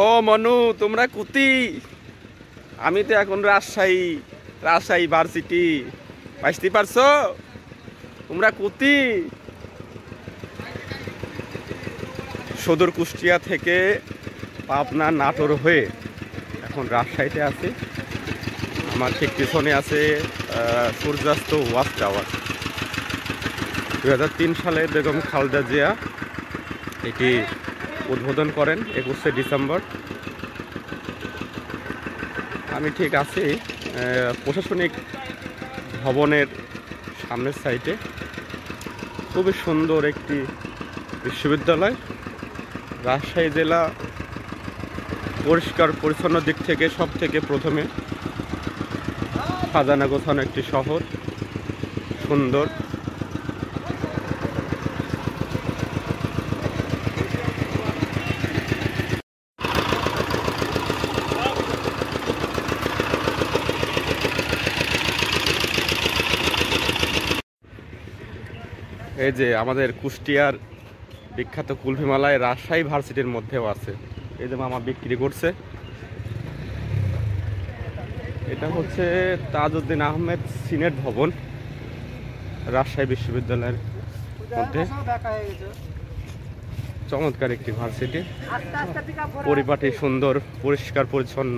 ও মনু, তোমরা কুতি? আমি তো এখন রাজশাহী ভার্সিটি। বুঝতে পারছো? তোমরা কুতি? সদর কুষ্টিয়া থেকে পাবনা নাটোর হয়ে এখন রাজশাহীতে আছি। আমার ঠিক পিছনে আছে সূর্যাস্ত ওয়াচ টাওয়ার। 2003 সালে বেগম খালেদা জিয়া এটি উদ্বোধন করেন 21শে ডিসেম্বর। আমি ঠিক আছি প্রশাসনিক ভবনের সামনের সাইডে। খুবই সুন্দর একটি বিশ্ববিদ্যালয়। রাজশাহী জেলা পরিষ্কার পরিচ্ছন্ন দিক থেকে সব থেকে প্রথমে, সাজানো গোছানো একটি শহর, সুন্দর। এই যে আমাদের কুষ্টিয়ার বিখ্যাত কুলফি মালাই রাজশাহী ভার্সিটির মধ্যেও আছে। এই যে মামা বিক্রি করছে। এটা হচ্ছে তাজউদ্দিন আহমেদ সিনেট ভবন রাজশাহী বিশ্ববিদ্যালয়ের মধ্যে। চমৎকার একটি ভার্সিটি, পরিপাটি সুন্দর, পরিষ্কার পরিচ্ছন্ন।